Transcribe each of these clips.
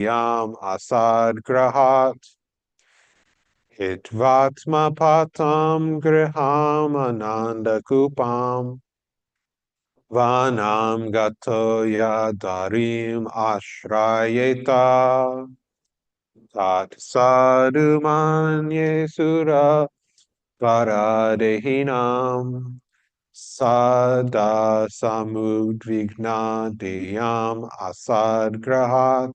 yam asad grahat hitvatma patam griham ananda kupam vanam gato yadarim ashrayeta tat sadumanye sura varadehinam sada samudvigna diyam asad grahat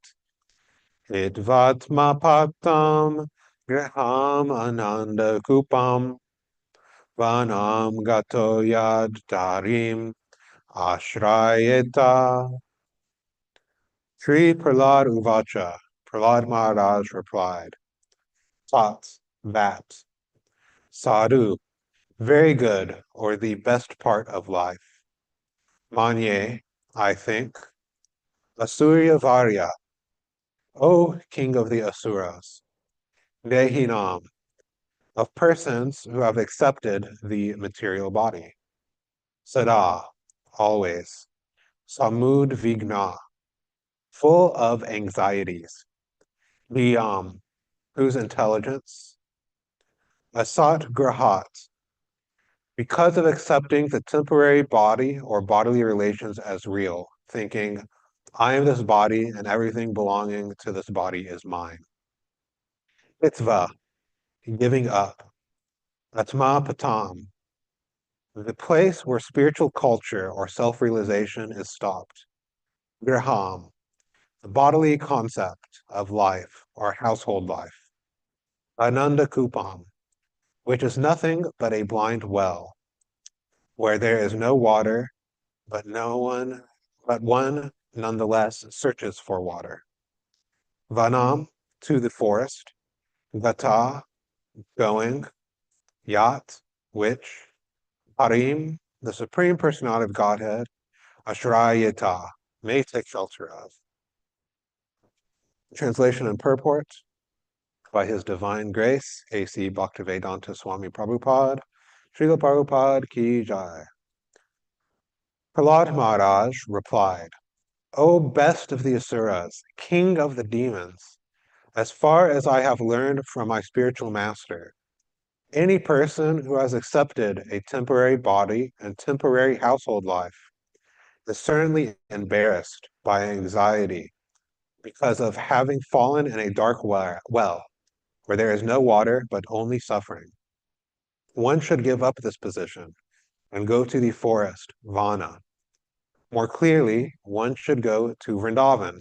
Idvat patam graham ananda kupam vanam gato yad darim ashrayeta. Sri Prahlad Uvacha, Prahlad Maharaj replied, Tat, that, sadhu, very good, or the best part of life. Manye, I think, Asurya Varya, O king of the Asuras, Dehinam, of persons who have accepted the material body. Sada, always. Samud vigna, full of anxieties. Niyam, whose intelligence. Asat grahat, because of accepting the temporary body or bodily relations as real, thinking, I am this body and everything belonging to this body is mine. Itva, giving up. Atma patam, the place where spiritual culture or self-realization is stopped. Graham, the bodily concept of life or household life. Ananda Kupam, which is nothing but a blind well, where there is no water, but one nonetheless searches for water. Vanam, to the forest. Gata, going. Yat, which. Harim, the Supreme Personality of Godhead. Ashrayata, may take shelter of. Translation and purport by His Divine Grace, A.C. Bhaktivedanta Swami Prabhupada, Srila Prabhupada Ki Jai. Prahlad Maharaj replied, O best of the Asuras, king of the demons, as far as I have learned from my spiritual master, any person who has accepted a temporary body and temporary household life is certainly embarrassed by anxiety because of having fallen in a dark well where there is no water but only suffering. One should give up this position and go to the forest, Vana. More clearly, one should go to Vrindavan,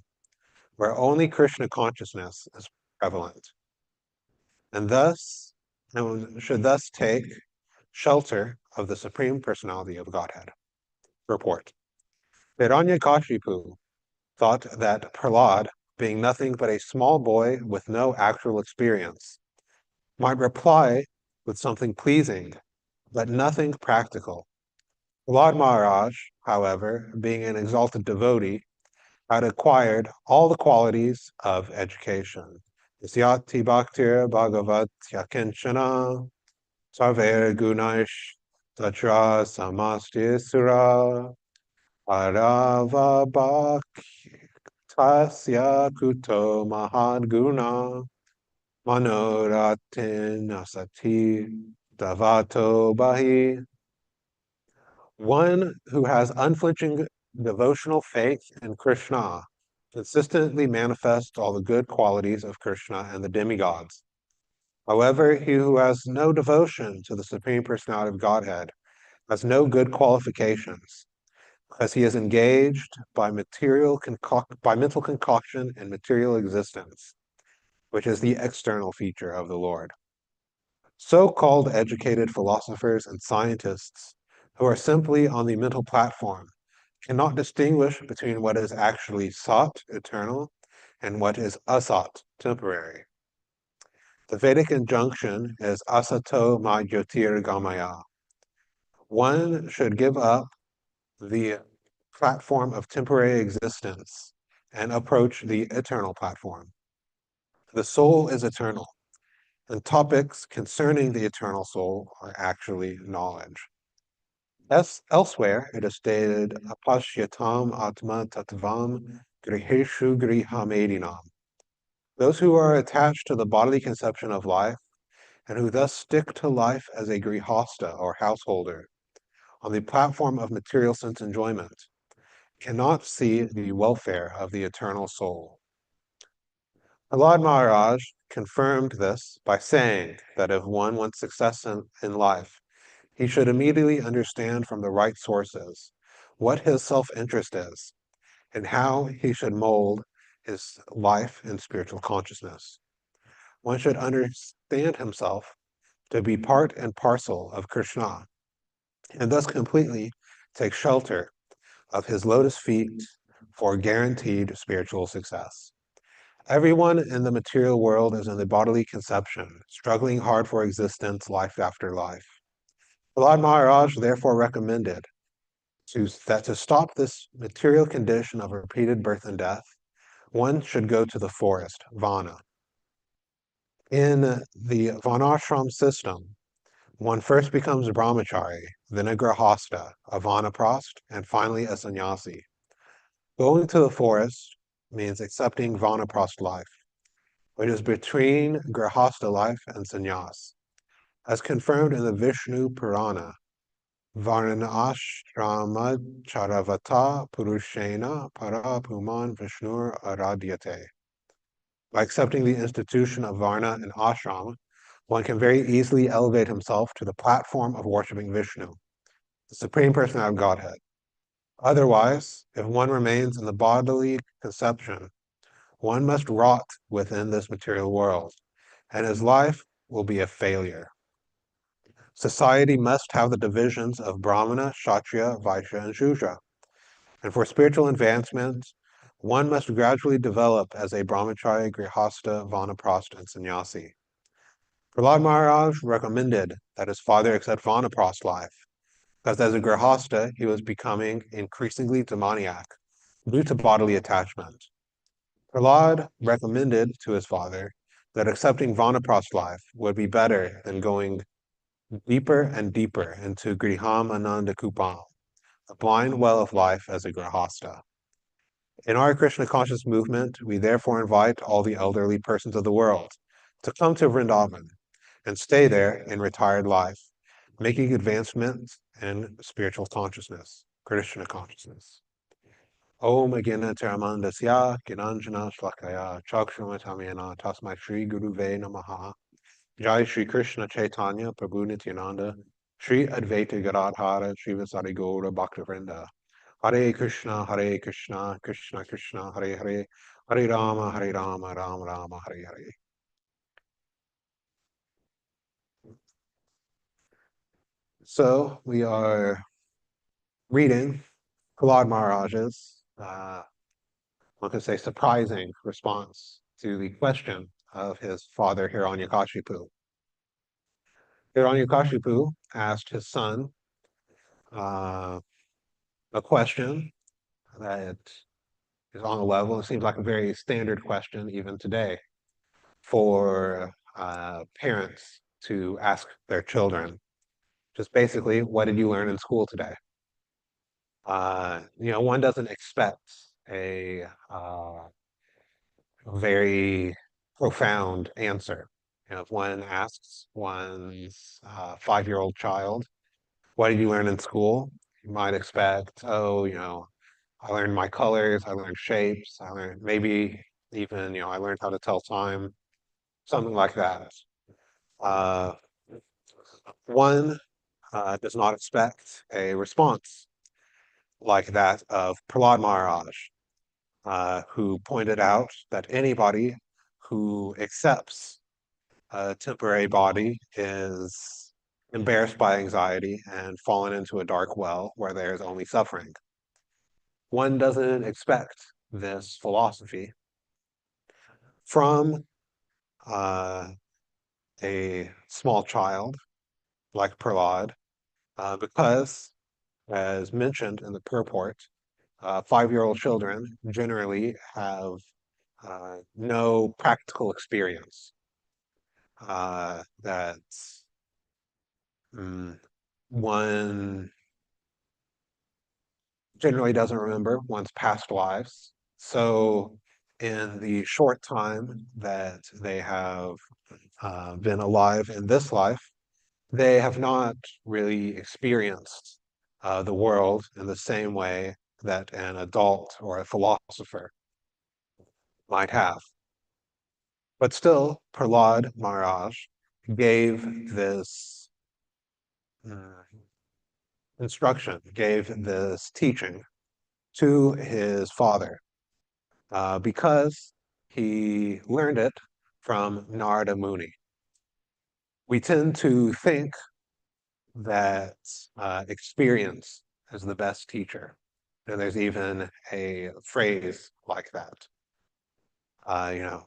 where only Krishna consciousness is prevalent, and should thus take shelter of the Supreme Personality of Godhead. Report. Hiranyakashipu thought that Prahlad, being nothing but a small boy with no actual experience, might reply with something pleasing, but nothing practical. Prahlad Maharaj, however, being an exalted devotee, had acquired all the qualities of education. Isyati bhaktir bhagavat yakinchana sarver gunaish tatra samasti sura arava bhaktasya kuto mahad guna manoratin asati davato bahi. One who has unflinching devotional faith in Krishna consistently manifests all the good qualities of Krishna and the demigods. However, he who has no devotion to the Supreme Personality of Godhead has no good qualifications, because he is engaged by mental concoction and material existence, which is the external feature of the Lord. So-called educated philosophers and scientists who are simply on the mental platform cannot distinguish between what is actually sat, eternal, and what is asat, temporary. The Vedic injunction is asato ma jyotirgamaya. One should give up the platform of temporary existence and approach the eternal platform. The soul is eternal, and topics concerning the eternal soul are actually knowledge. Elsewhere, it is stated, apashyatam atma tattvam griheshu grihamedinam. Those who are attached to the bodily conception of life, and who thus stick to life as a grihasta or householder on the platform of material sense enjoyment, cannot see the welfare of the eternal soul. Prahlad Maharaj confirmed this by saying that if one wants success in life, he should immediately understand from the right sources what his self-interest is and how he should mold his life in spiritual consciousness. One should understand himself to be part and parcel of Krishna, and thus completely take shelter of his lotus feet for guaranteed spiritual success. Everyone in the material world is in the bodily conception, struggling hard for existence life after life. Prahlad Maharaj therefore recommended that to stop this material condition of repeated birth and death, one should go to the forest, Vana. In the Vanashram system, one first becomes a brahmachari, then a grahasta, a vanaprastha, and finally a sannyasi. Going to the forest means accepting vanaprastha life, which is between grahasta life and sannyas. As confirmed in the Vishnu Purana, Varnashrama Charavata Purushena Para Puman Vishnur Aradyate. By accepting the institution of Varna and Ashram, one can very easily elevate himself to the platform of worshiping Vishnu, the Supreme Personality of Godhead. Otherwise, if one remains in the bodily conception, one must rot within this material world, and his life will be a failure. Society must have the divisions of Brahmana, Kshatriya, Vaishya, and Shudra. And for spiritual advancement, one must gradually develop as a brahmachari, grihasta, vanaprastha, and sannyasi. Prahlad Maharaj recommended that his father accept vanaprastha life, because as a grihasta, he was becoming increasingly demoniac due to bodily attachment. Prahlad recommended to his father that accepting vanaprastha life would be better than going deeper and deeper into Griham Ananda Kupam, the blind well of life as a grihasta. In our Krishna conscious movement, we therefore invite all the elderly persons of the world to come to Vrindavan and stay there in retired life, making advancements in spiritual consciousness, Krishna consciousness. Om Agina Taramandasya Ginanjana Shlakaya Chakshumatamyana Tasmai Shri Guruve Namaha Jai Shri Krishna Chaitanya Prabhu Nityananda Shri Advaita Gadadhara Shri Vasari Gaura Bhaktivinoda Hare Krishna, Krishna Krishna, Hare Hare, Hare Rama, Rama Rama, Hare Hare. So we are reading Prahlad Maharaj's, one could say, surprising response to the question of his father Hiranyakashipu. Hiranyakashipu asked his son a question that is on the level. It seems like a very standard question even today for parents to ask their children. Just basically, what did you learn in school today? One doesn't expect a very profound answer. If one asks one's 5-year-old child, what did you learn in school? You might expect, I learned my colors, I learned shapes, I learned maybe even, I learned how to tell time, something like that. Uh, one does not expect a response like that of Prahlad Maharaj, who pointed out that anybody who accepts a temporary body is embarrassed by anxiety and fallen into a dark well where there is only suffering. One doesn't expect this philosophy from a small child like Prahlad, because, as mentioned in the purport, 5-year-old children generally have no practical experience that one generally doesn't remember one's past lives. So in the short time that they have been alive in this life, they have not really experienced the world in the same way that an adult or a philosopher might have. But still, Prahlad Maharaj gave this instruction, gave this teaching to his father because he learned it from Narada Muni. We tend to think that experience is the best teacher. And there's even a phrase like that. You know,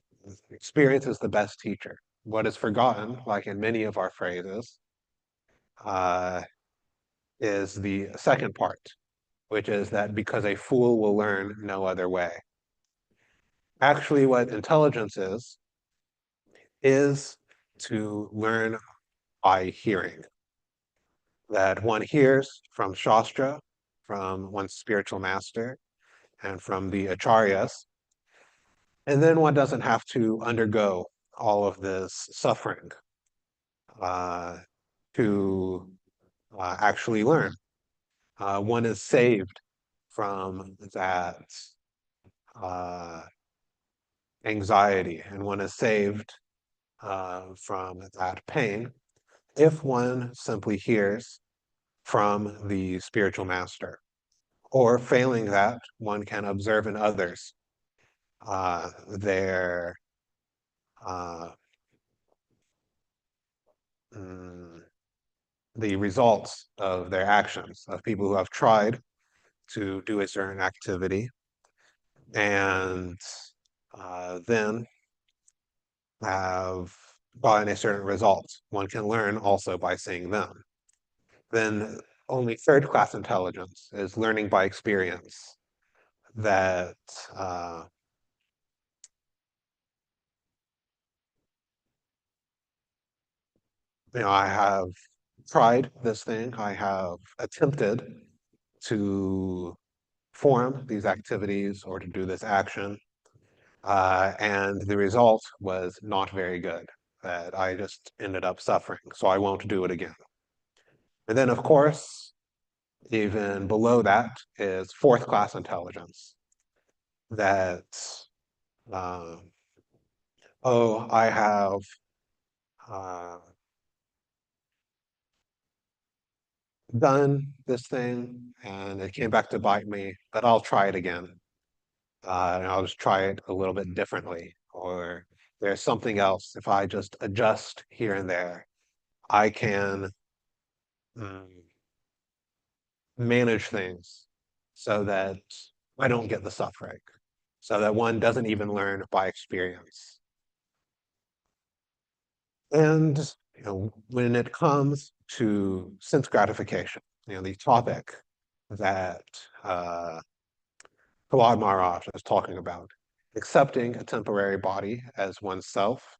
experience is the best teacher. What is forgotten, like in many of our phrases, uh, is the second part, which is that because a fool will learn no other way. Actually, what intelligence is to learn by hearing. That one hears from Shastra, from one's spiritual master, and from the acharyas, and then one doesn't have to undergo all of this suffering uh, to actually learn. One is saved from that uh, anxiety, and one is saved from that pain if one simply hears from the spiritual master. Or failing that, one can observe in others their uh, mm, the results of their actions, of people who have tried to do a certain activity and then have gotten a certain result. One can learn also by seeing them. Then only third class intelligence is learning by experience that uh, I have tried this thing, I have attempted to form these activities or to do this action, and the result was not very good, that I just ended up suffering, so I won't do it again. And then, of course, even below that is fourth class intelligence, that, uh, oh, I have uh, done this thing and it came back to bite me, but I'll try it again. And I'll just try it a little bit differently. Or there's something else. If I just adjust here and there, I can mm, manage things so that I don't get the suffering, so that one doesn't even learn by experience. And when it comes to sense gratification, the topic that Prahlad Maharaj is talking about, accepting a temporary body as oneself,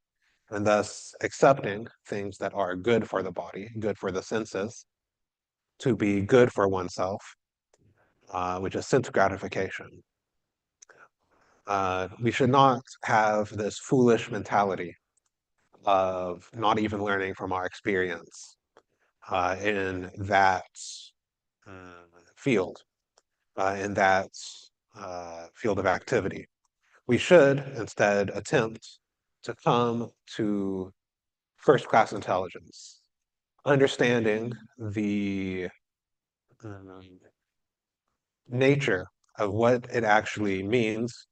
and thus accepting things that are good for the body, good for the senses, to be good for oneself, which is sense gratification. We should not have this foolish mentality of not even learning from our experience in that field, in that field of activity. We should instead attempt to come to first class intelligence, understanding the um, nature of what it actually means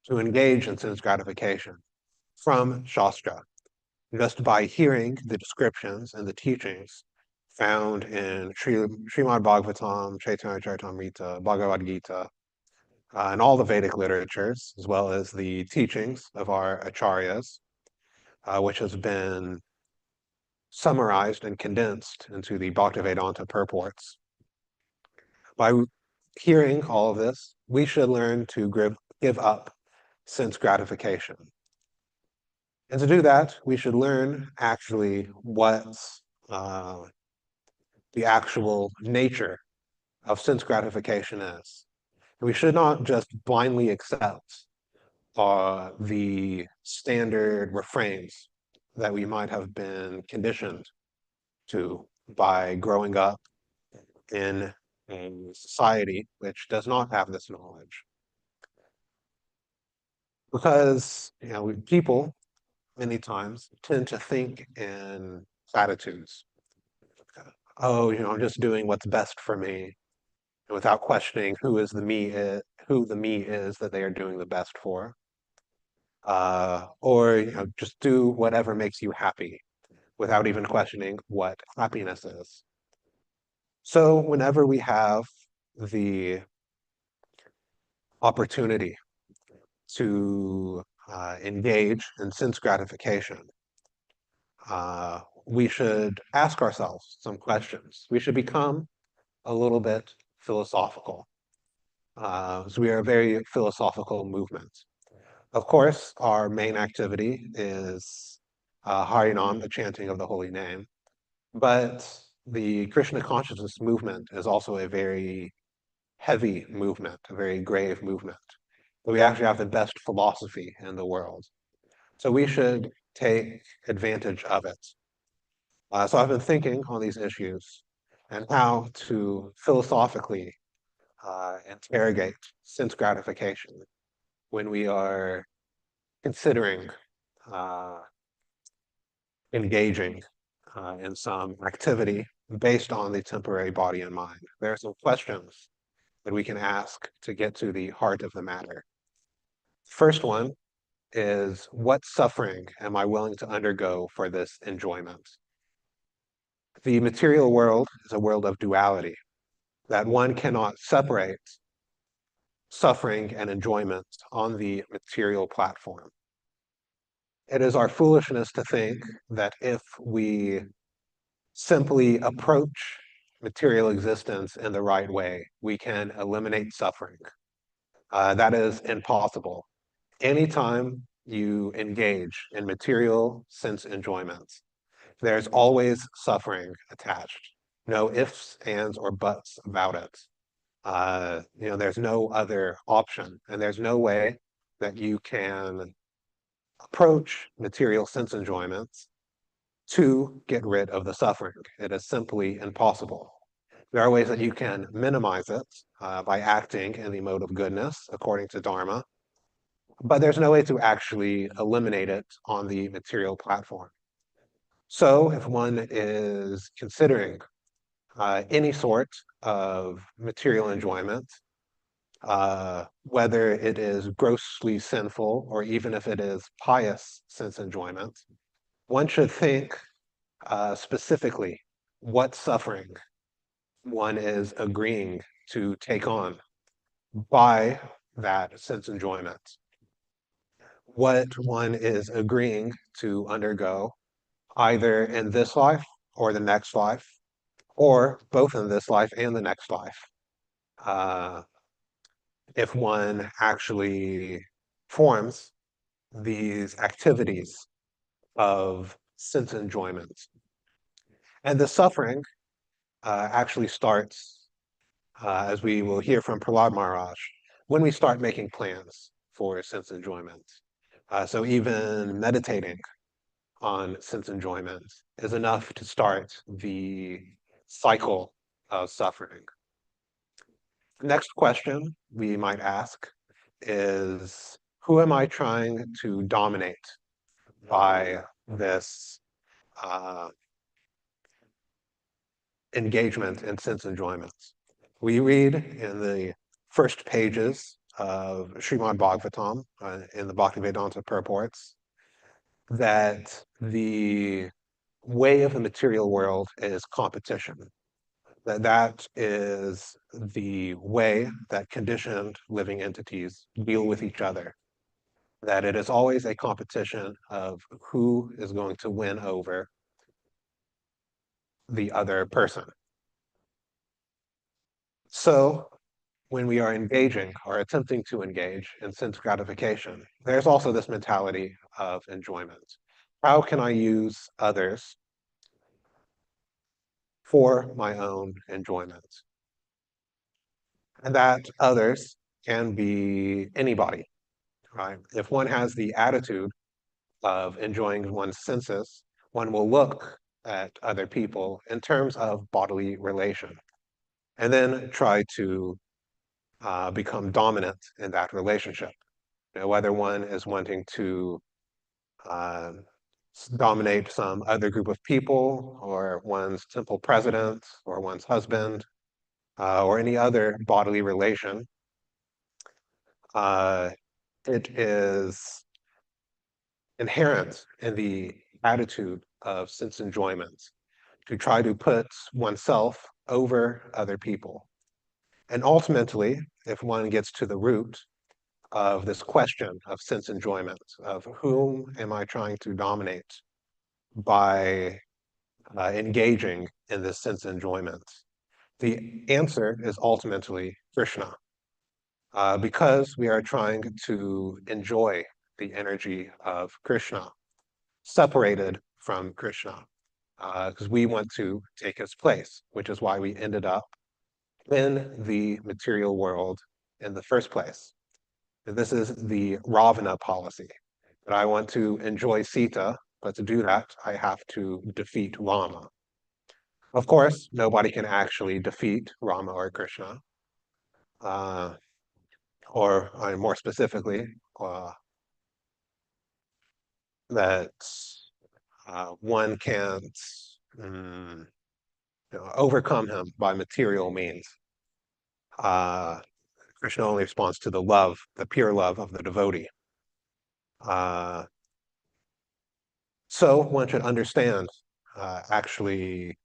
to engage in sense gratification from Shastra, just by hearing the descriptions and the teachings found in Srimad Bhagavatam, Chaitanya Charitamrita, Bhagavad Gita, and all the Vedic literatures, as well as the teachings of our acharyas, which has been summarized and condensed into the Bhaktivedanta purports. By hearing all of this, we should learn to give up sense gratification. And to do that, we should learn actually what uh, the actual nature of sense gratification is. And we should not just blindly accept are the standard refrains that we might have been conditioned to by growing up in a society which does not have this knowledge. Because people many times tend to think in platitudes. Oh, I'm just doing what's best for me, without questioning who the me is that they are doing the best for. Or just do whatever makes you happy without even questioning what happiness is. So whenever we have the opportunity to engage in sense gratification, we should ask ourselves some questions. We should become a little bit philosophical. So we are a very philosophical movement. Of course, our main activity is Harinam, the chanting of the holy name, but the Krishna consciousness movement is also a very heavy movement, a very grave movement. But we actually have the best philosophy in the world. So we should take advantage of it. So I've been thinking on these issues and how to philosophically interrogate sense gratification when we are considering uh, engaging in some activity based on the temporary body and mind. There are some questions that we can ask to get to the heart of the matter. First one is, what suffering am I willing to undergo for this enjoyment? The material world is a world of duality, that one cannot separate suffering and enjoyment on the material platform. It is our foolishness to think that if we simply approach material existence in the right way, we can eliminate suffering. That is impossible. Anytime you engage in material sense enjoyments, there's always suffering attached. No ifs, ands, or buts about it. There's no other option, and there's no way that you can approach material sense enjoyments to get rid of the suffering. It is simply impossible. There are ways that you can minimize it by acting in the mode of goodness according to Dharma, but there's no way to actually eliminate it on the material platform. So if one is considering any sort of material enjoyment, whether it is grossly sinful or even if it is pious sense enjoyment, one should think specifically what suffering one is agreeing to take on by that sense enjoyment, what one is agreeing to undergo either in this life or the next life, or both in this life and the next life. If one actually forms these activities of sense enjoyment. And the suffering actually starts, as we will hear from Prahlad Maharaj, when we start making plans for sense enjoyment. So even meditating on sense enjoyment is enough to start the cycle of suffering. Next question we might ask is, who am I trying to dominate by this engagement in sense enjoyment? We read in the first pages of Srimad Bhagavatam in the Bhaktivedanta purports that the way of the material world is competition. That is the way that conditioned living entities deal with each other. That it is always a competition of who is going to win over the other person. So when we are engaging or attempting to engage in sense gratification, there's also this mentality of enjoyment. How can I use others for my own enjoyment? And that others can be anybody. right? If one has the attitude of enjoying one's senses, one will look at other people in terms of bodily relation, and then try to become dominant in that relationship. You know, whether one is wanting to uh, dominate some other group of people, or one's temple president, or one's husband, or any other bodily relation. It is inherent in the attitude of sense enjoyment to try to put oneself over other people. And ultimately, if one gets to the root of this question of sense enjoyment, of whom am I trying to dominate by engaging in this sense enjoyment, the answer is ultimately Krishna, because we are trying to enjoy the energy of Krishna, separated from Krishna, because we want to take his place, which is why we ended up in the material world in the first place. This is the Ravana policy, that I want to enjoy Sita, but to do that, I have to defeat Rama. Of course, nobody can actually defeat Rama or Krishna, uh, or more specifically, that one can't overcome him by material means. Krishna only responds to the love, the pure love of the devotee. Uh, so one should understand actually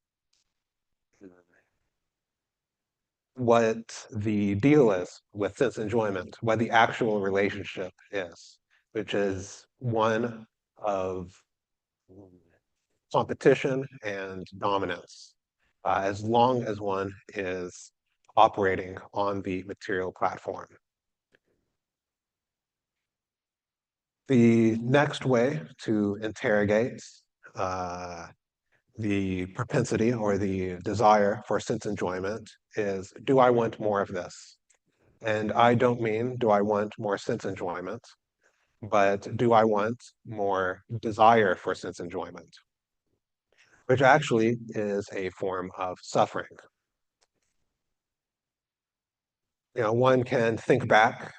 what the deal is with sense enjoyment, what the actual relationship is, which is one of competition and dominance, as long as one is operating on the material platform. The next way to interrogate the propensity or the desire for sense enjoyment is, do I want more of this? And I don't mean, do I want more sense enjoyment, but do I want more desire for sense enjoyment, which actually is a form of suffering. You know, one can think back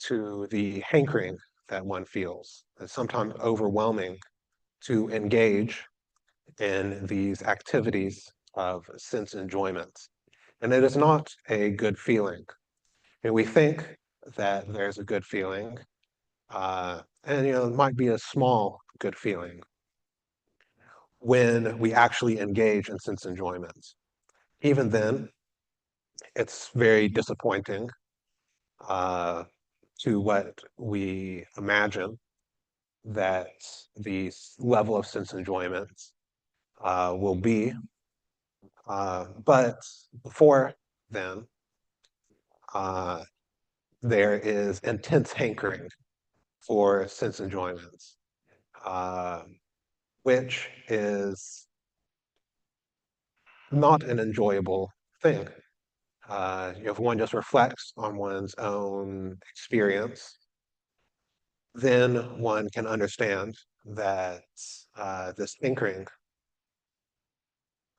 to the hankering that one feels. It's sometimes overwhelming to engage in these activities of sense enjoyment. And it is not a good feeling. And we think that there's a good feeling, and it might be a small good feeling when we actually engage in sense enjoyment. Even then, it's very disappointing uh, to what we imagine that the level of sense enjoyment will be. But before then, uh, there is intense hankering for sense enjoyment, uh, which is not an enjoyable thing. If one just reflects on one's own experience, then one can understand that this hankering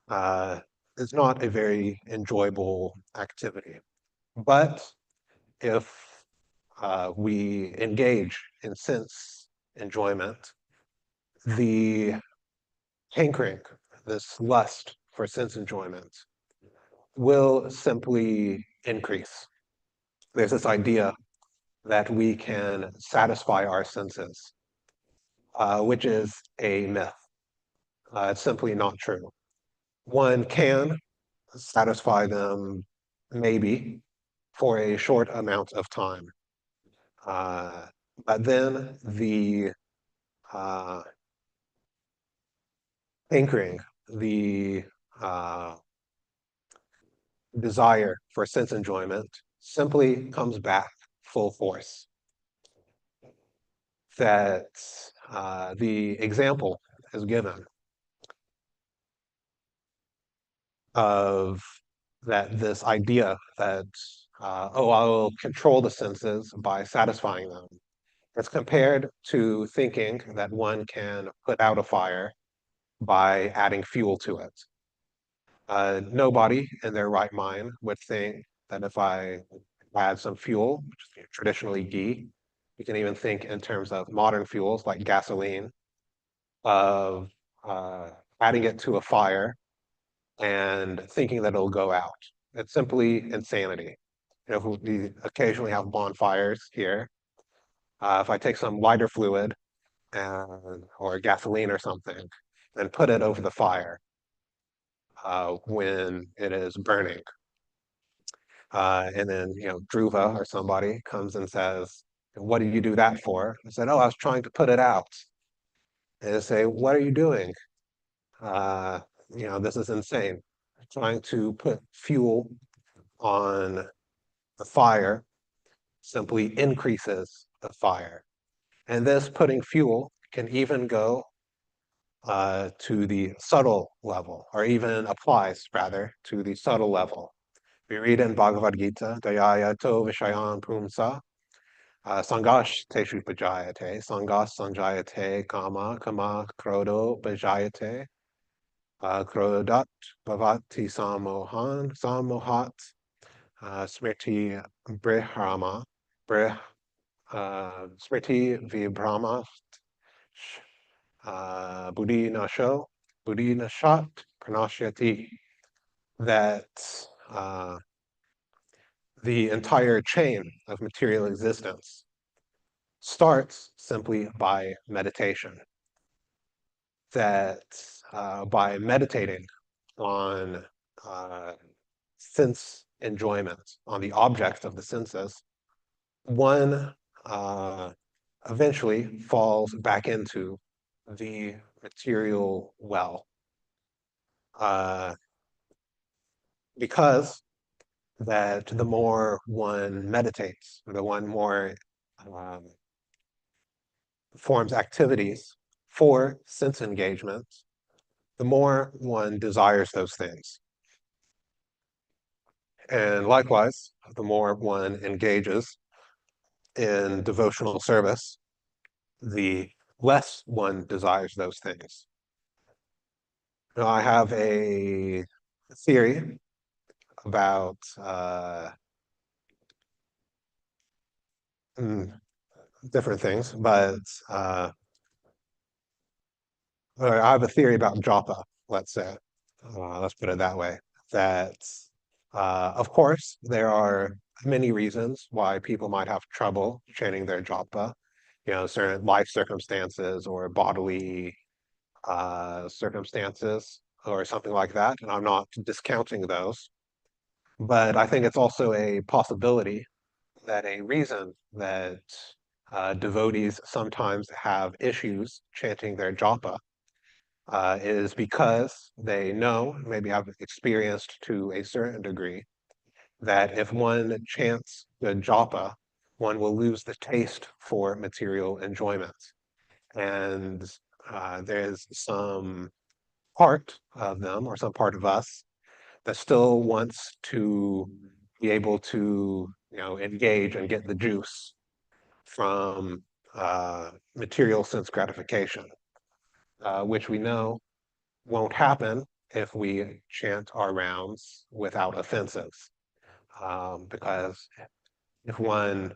uh, is not a very enjoyable activity. But if we engage in sense enjoyment, the hankering, this lust for sense enjoyment, will simply increase. There's this idea that we can satisfy our senses, which is a myth. It's simply not true. One can satisfy them, maybe, for a short amount of time. Uh, but then the hankering, the uh, desire for sense enjoyment simply comes back full force. That the example is given of that this idea that, oh, I will control the senses by satisfying them. It's compared to thinking that one can put out a fire by adding fuel to it. Nobody in their right mind would think that if I add some fuel, which is traditionally ghee, you can even think in terms of modern fuels like gasoline, of uh, adding it to a fire and thinking that it'll go out. It's simply insanity. You know, we occasionally have bonfires here. If I take some lighter fluid or gasoline or something and put it over the fire when it is burning, and then Dhruva or somebody comes and says, "What did you do that for?" I said, "Oh, I was trying to put it out." And they say, "What are you doing?" Uh, this is insane. Trying to put fuel on the fire simply increases the fire. And this putting fuel can even go to the subtle level, or even applies rather to the subtle level. We read in Bhagavad Gita, Dayaya to Vishayan Pumsa, Sangash Teshu Pajayate, Sangas Sanjayate, Kama Krodo Pajayate, Krodat Bhavati Samohat, Smriti Brihrama, Smriti Vibhrama, Buddhi Nasho, Buddhi Nashat, Pranashyati, that the entire chain of material existence starts simply by meditation. That by meditating on sense enjoyment, on the object of the senses, one eventually falls back into the material well. Because that the more one meditates, the one more um, forms activities for sense engagement, the more one desires those things. And likewise, the more one engages in devotional service, the less one desires those things. Now, I have a theory about different things, but or I have a theory about japa, let's say. Let's put it that way. That, of course, there are many reasons why people might have trouble chanting their japa. Certain life circumstances or bodily circumstances or something like that. And I'm not discounting those. But I think it's also a possibility that a reason that devotees sometimes have issues chanting their japa is because they know, maybe have experienced to a certain degree, that if one chants the japa, one will lose the taste for material enjoyment. And there's some part of them, or some part of us, that still wants to be able to, engage and get the juice from material sense gratification, which we know won't happen if we chant our rounds without offenses. Because if one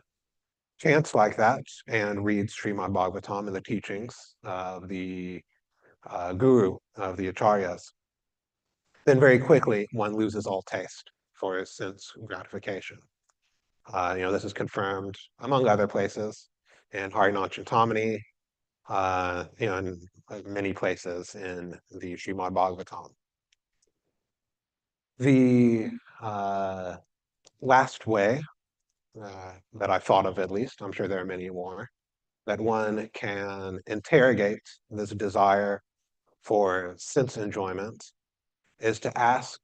chants like that and reads Srimad Bhagavatam and the teachings of the guru, of the acharyas, then very quickly one loses all taste for sense gratification. This is confirmed, among other places, in Harinam Chintamani, in many places in the Srimad Bhagavatam. The last way that I thought of, at least, I'm sure there are many more, that one can interrogate this desire for sense enjoyment is to ask,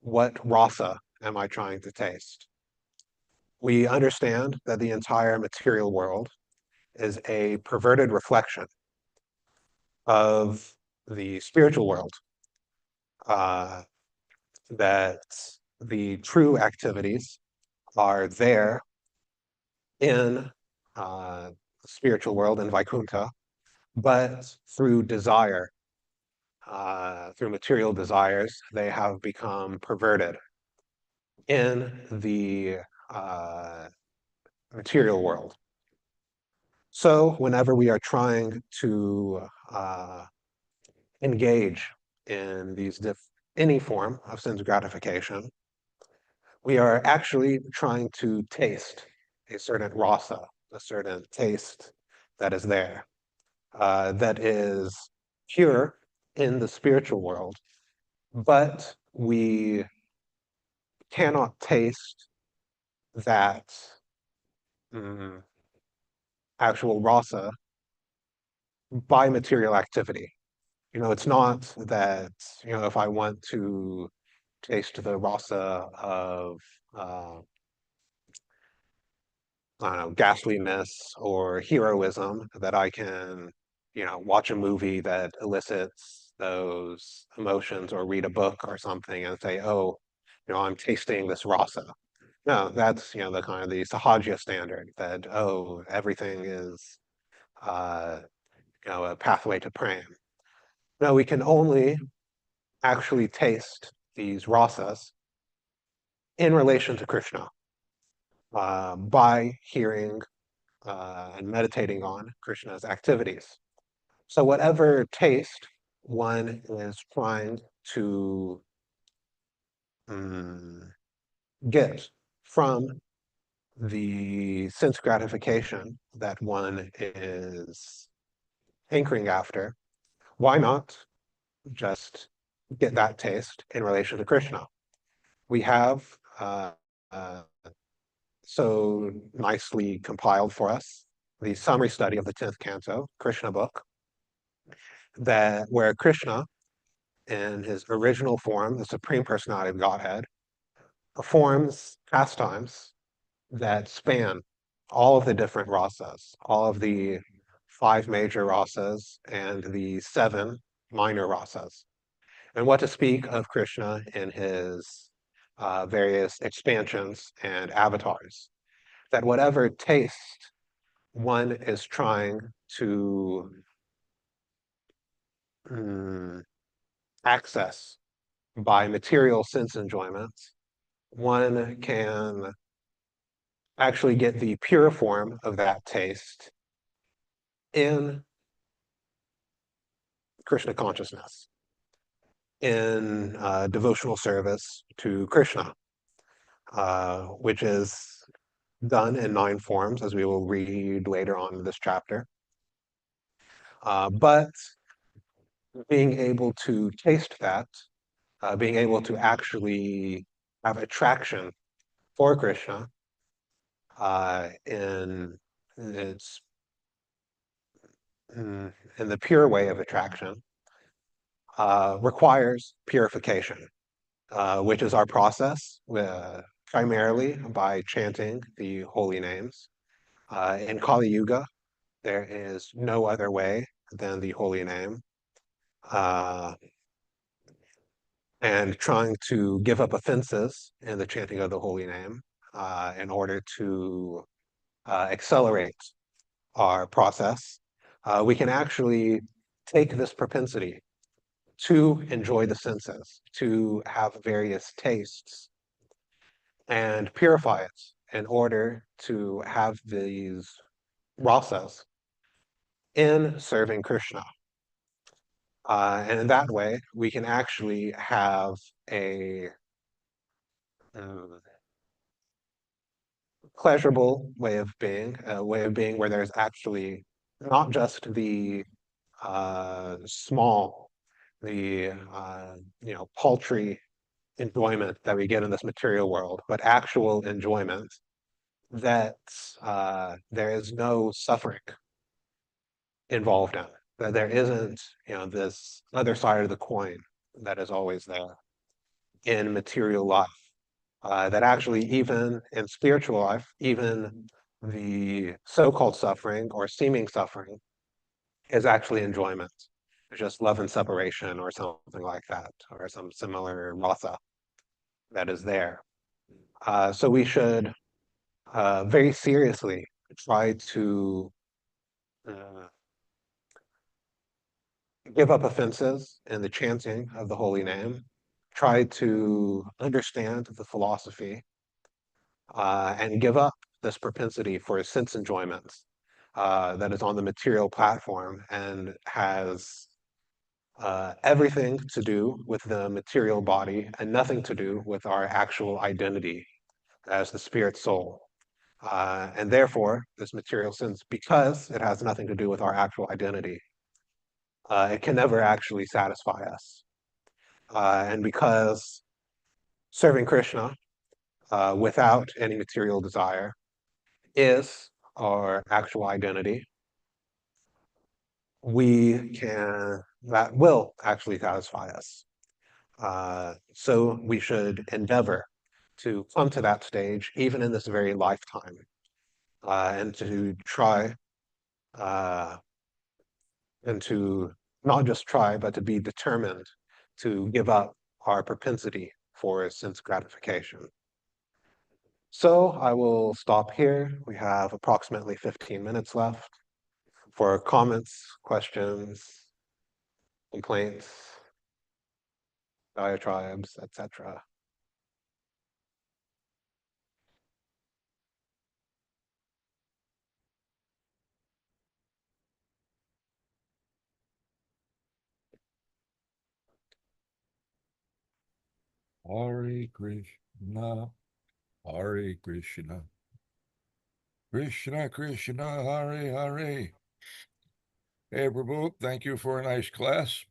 what rasa am I trying to taste? We understand that the entire material world is a perverted reflection of the spiritual world, that the true activities are there in spiritual world in Vaikuntha, but through desire, through material desires, they have become perverted in the material world. So whenever we are trying to engage in any form of sense gratification, we are actually trying to taste a certain rasa, a certain taste that is there, that is pure in the spiritual world, but we cannot taste that mm, actual rasa by material activity. It's not that, if I want to taste the rasa of, uh, I don't know, ghastliness or heroism, that I can, watch a movie that elicits those emotions or read a book or something and say, oh, I'm tasting this rasa. No, that's, the kind of the Sahaja standard that, oh, everything is, uh, a pathway to prana. No, we can only actually taste these rasas in relation to Krishna, by hearing and meditating on Krishna's activities. So whatever taste one is trying to um, get from the sense gratification that one is hankering after, why not just get that taste in relation to Krishna? We have uh, so nicely compiled for us the summary study of the 10th canto, Krishna book, that where Krishna, in his original form, the Supreme Personality of Godhead, performs pastimes that span all of the different rasas, all of the 5 major rasas and the 7 minor rasas. And what to speak of Krishna in his various expansions and avatars, that whatever taste one is trying to access by material sense enjoyment, one can actually get the pure form of that taste in Krishna consciousness, in devotional service to Krishna, which is done in 9 forms, as we will read later on in this chapter. But being able to taste that, being able to actually have attraction for Krishna in its in the pure way of attraction, requires purification, which is our process, primarily by chanting the holy names. In Kali Yuga, there is no other way than the holy name, and trying to give up offenses in the chanting of the holy name in order to accelerate our process. We can actually take this propensity to enjoy the senses, to have various tastes, and purify it in order to have these rasas in serving Krishna. And in that way, we can actually have a pleasurable way of being, a way of being where there's actually not just the small, the paltry enjoyment that we get in this material world, but actual enjoyment that there is no suffering involved in, that there isn't, this other side of the coin that is always there in material life. That actually, even in spiritual life, even the so-called suffering or seeming suffering is actually enjoyment. It's just love and separation or something like that, or some similar rasa that is there. So we should very seriously try to give up offenses in the chanting of the holy name, try to understand the philosophy, and give up this propensity for sense enjoyments that is on the material platform and has everything to do with the material body and nothing to do with our actual identity as the spirit soul. And therefore, this material sense, because it has nothing to do with our actual identity, it can never actually satisfy us. And because serving Krishna without any material desire is our actual identity, that will actually satisfy us. So we should endeavor to come to that stage, even in this very lifetime, and to try, uh, and to not just try, but to be determined to give up our propensity for sense gratification. So I will stop here. We have approximately 15 minutes left for comments, questions, complaints, diatribes, etc. Hare Krishna, Hare Krishna, Krishna Krishna, Hare Hare. Hey, Prabhu, thank you for a nice class.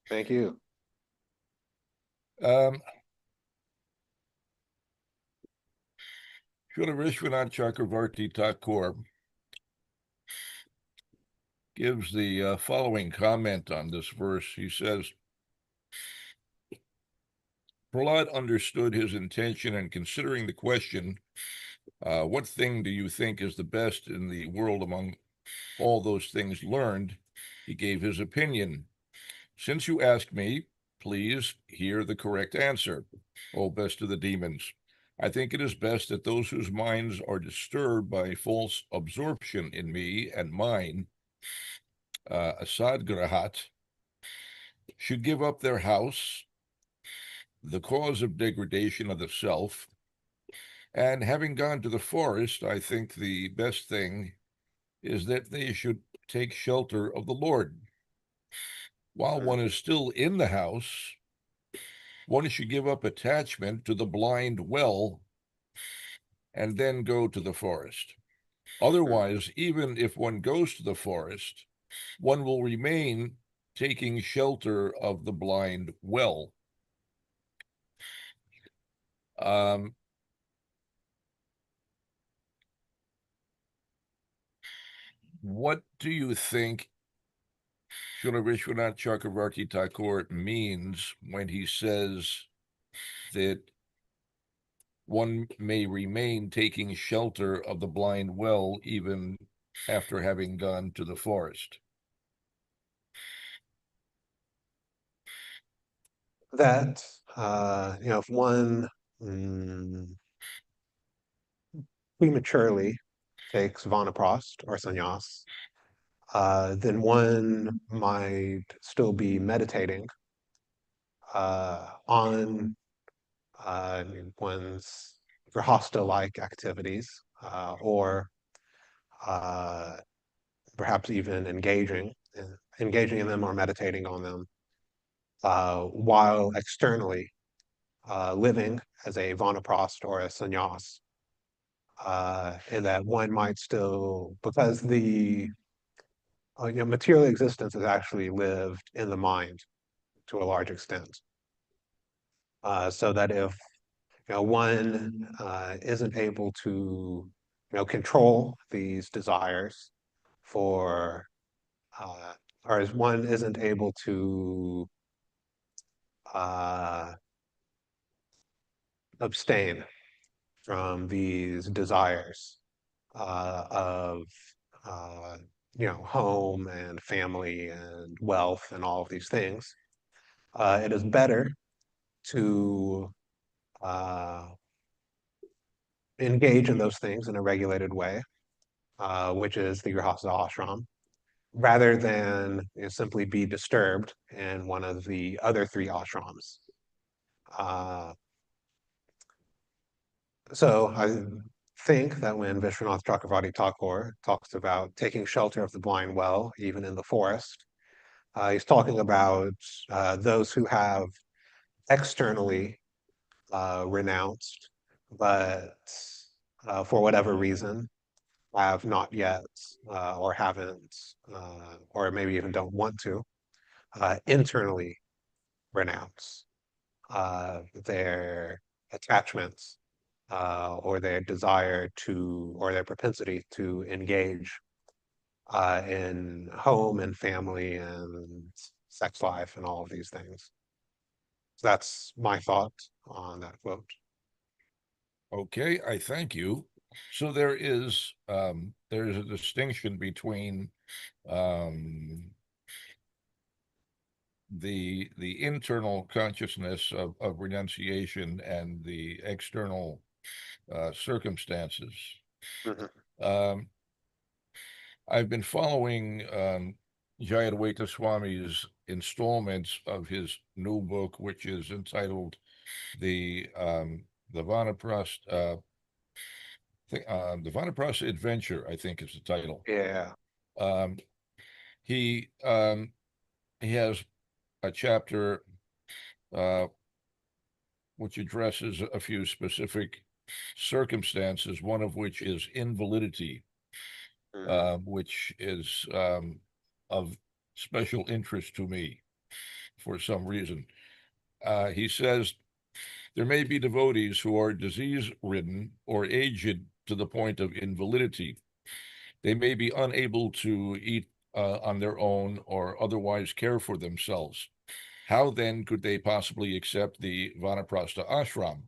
Thank you. Srila Vishwanath Chakravarti Thakur gives the following comment on this verse. He says, Prahlad understood his intention, and considering the question, what thing do you think is the best in the world among all those things learned, he gave his opinion. Since you ask me, please hear the correct answer, O best of the demons. I think it is best that those whose minds are disturbed by false absorption in me and mine, asadgrahat, should give up their house, the cause of degradation of the self, and having gone to the forest, I think the best thing is that they should take shelter of the Lord. While one is still in the house, one should give up attachment to the blind well and then go to the forest. Otherwise, even if one goes to the forest, one will remain taking shelter of the blind well. What do you think Srila Vishwanath Chakravarti Thakur means when he says that one may remain taking shelter of the blind well even after having gone to the forest? That, if one prematurely takes vanaprasth or sannyas, then one might still be meditating on one's grihastha-like activities, or perhaps even engaging in them or meditating on them, while externally living as a vanaprasth or a sannyas. And that one might still, because the material existence is actually lived in the mind to a large extent. So that if one isn't able to control these desires for, or as one isn't able to uh, abstain from these desires of uh, home and family and wealth and all of these things, it is better to engage in those things in a regulated way, which is the Grihastha ashram, rather than simply be disturbed in one of the other three ashrams. Uh, so I think that when Vishwanath Chakravarti Thakur talks about taking shelter of the blind well, even in the forest, he's talking about those who have externally renounced, but for whatever reason have not yet or haven't, or maybe even don't want to internally renounce their attachments or their desire to, or their propensity to engage in home and family and sex life and all of these things. So that's my thought on that quote. Okay, I thank you. So there's a distinction between the internal consciousness of renunciation and the external circumstances. Mhm. Um, I've been following Jayadvaita Swami's installments of his new book, which is entitled the Vanaprastha Adventure, I think is the title. Yeah. Um, he has a chapter uh, which addresses a few specific circumstances, one of which is invalidity, Mhm. which is of special interest to me for some reason. He says there may be devotees who are disease-ridden or aged to the point of invalidity. They may be unable to eat on their own or otherwise care for themselves. How then could they possibly accept the Vanaprastha ashram?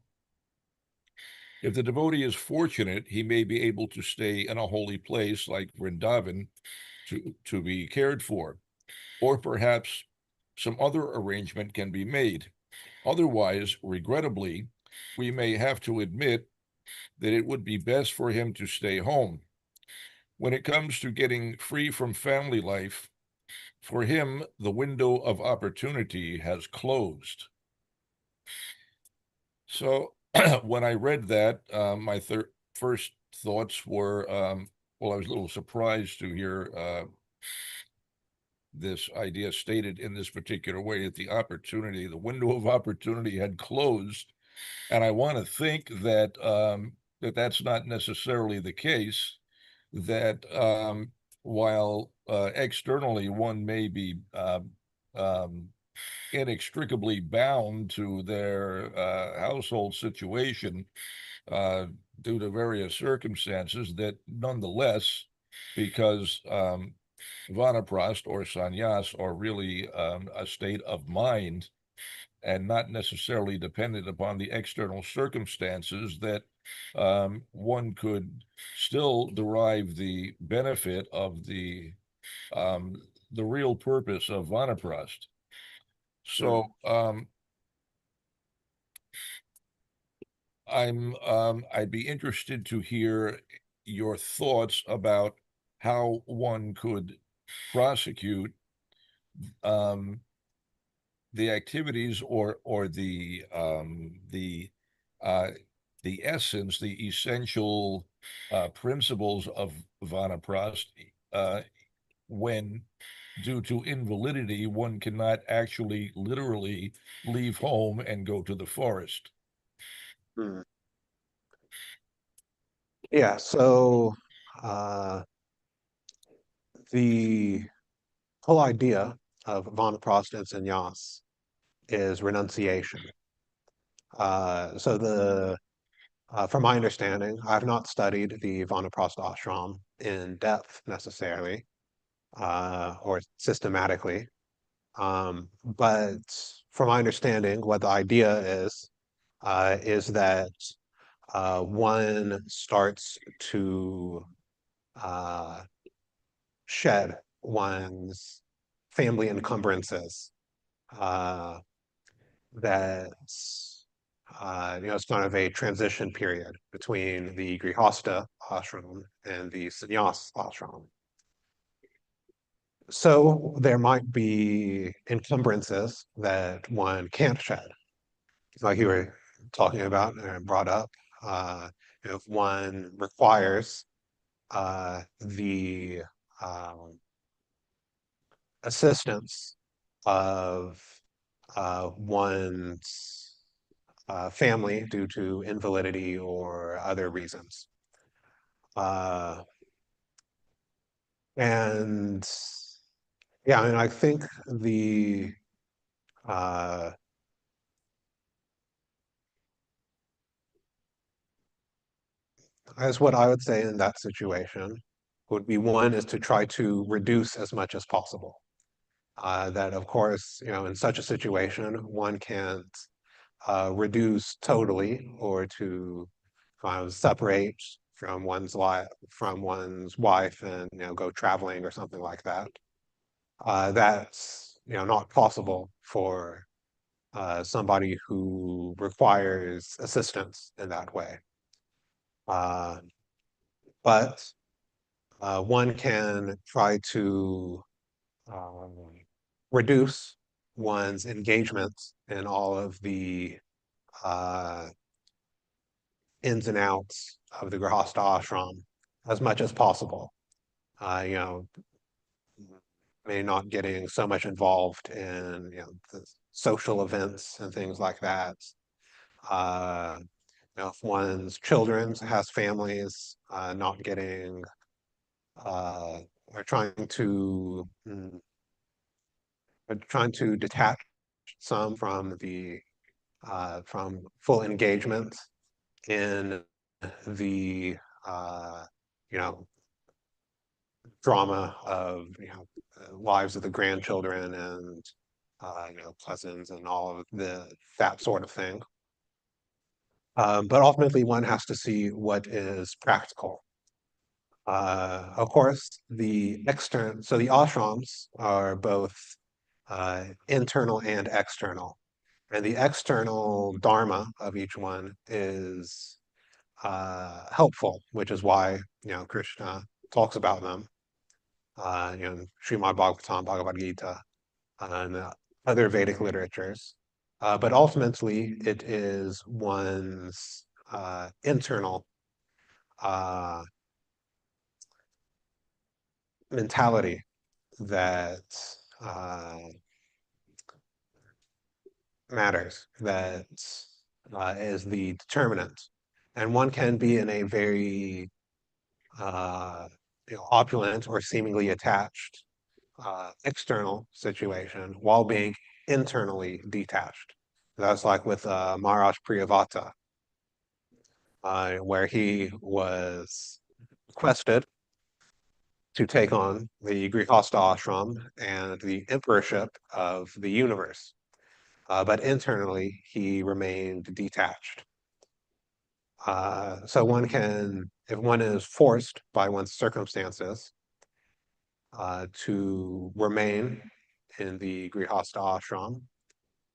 If the devotee is fortunate, he may be able to stay in a holy place like Vrindavan to be cared for, or perhaps some other arrangement can be made. Otherwise, regrettably, we may have to admit that it would be best for him to stay home. When it comes to getting free from family life, for him, the window of opportunity has closed. So when I read that, my first thoughts were, well, I was a little surprised to hear this idea stated in this particular way, that the window of opportunity had closed. And I want to think that that's not necessarily the case, that while externally one may be um, inextricably bound to their household situation uh, due to various circumstances, that nonetheless, because Vanaprast or sannyas are really a state of mind and not necessarily dependent upon the external circumstances, that one could still derive the benefit of the real purpose of Vanaprast. So Mhm. I'd be interested to hear your thoughts about how one could prosecute um, the activities or uh, the essence, the essential principles of Vanaprast, uh, when due to invalidity one cannot actually literally leave home and go to the forest. Mhm. Yeah, so uh, the whole idea of Vanaprastha and sannyas is renunciation. From my understanding, I've not studied the Vanaprastha ashram in depth necessarily or systematically, but from my understanding, what the idea is that one starts to uh, shed one's family encumbrances uh, that it's kind of a transition period between the Grihasta ashram and the sannyas ashram. So there might be encumbrances that one can't shed, like you were talking about and brought up. Uh, if one requires the assistance of one's family due to invalidity or other reasons. Uh, and yeah, I mean, I think the uh, as what I would say in that situation would be one is to try to reduce as much as possible. That of course, in such a situation, one can't reduce totally or to kind of separate from one's wife and go traveling or something like that. That's not possible for somebody who requires assistance in that way. Uh, but one can try to um, reduce one's engagement in all of the uh, ins and outs of the Grihastha ashram as much as possible. You know, maybe not getting so much involved in the social events and things like that. Uh, if one's children has families, not getting or trying to detach some from the from full engagement in the you know drama of lives of the grandchildren and cousins and all of that sort of thing. But ultimately, one has to see what is practical. Of course, so the ashrams are both internal and external. And the external dharma of each one is helpful, which is why Krishna talks about them Srimad Bhagavatam, Bhagavad Gita, and other Vedic literatures. But ultimately, it is one's internal uh, mentality that uh, matters, that is the determinant. And one can be in a very opulent or seemingly attached external situation while being internally detached. That's like with Maharaj Priyavata, where he was requested to take on the Grihastha ashram and the emperorship of the universe. But internally, he remained detached. So one can, if one is forced by one's circumstances to remain in the Grihastha ashram,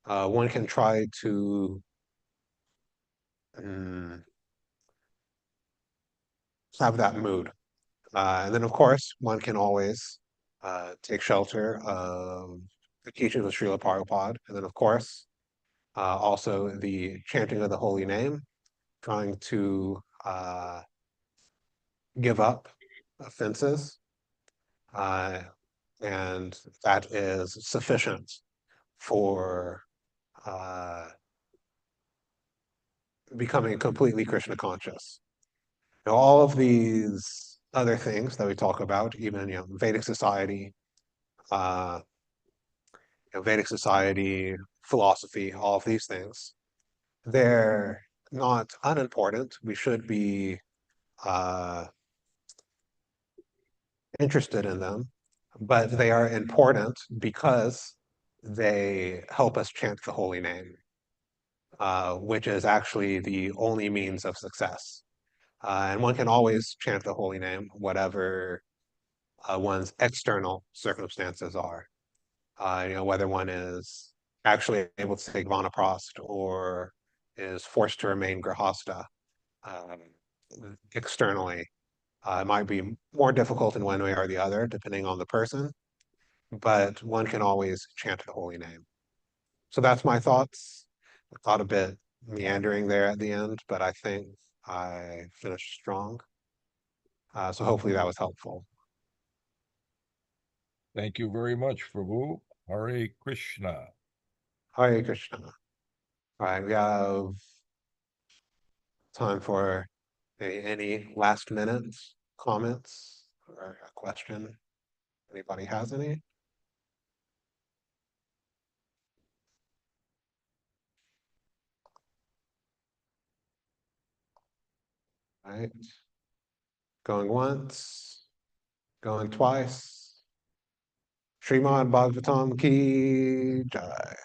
one can try to mm, have that mood. And then, of course, one can always take shelter of the teachings of Srila Prabhupada. And then, of course, also the chanting of the holy name, trying to give up offenses. Uh, and that is sufficient for uh, becoming completely Krishna conscious. All of these other things that we talk about, even Vedic society, uh, Vedic society, philosophy, all of these things, they're not unimportant. We should be uh, interested in them, but they are important because they help us chant the holy name, which is actually the only means of success. And one can always chant the holy name, whatever one's external circumstances are. Whether one is actually able to take Vanaprasth or is forced to remain grihasta externally. It might be more difficult in one way or the other, depending on the person, but one can always chant the holy name. So that's my thoughts. I thought a bit meandering there at the end, but I think I finished strong. So hopefully that was helpful. Thank you very much, Prabhu. Hare Krishna. Hare Krishna. All right, we have time for any last minute comments or a question. Anybody has any? All right. Going once, going twice. Srimad Bhagavatam ki jai.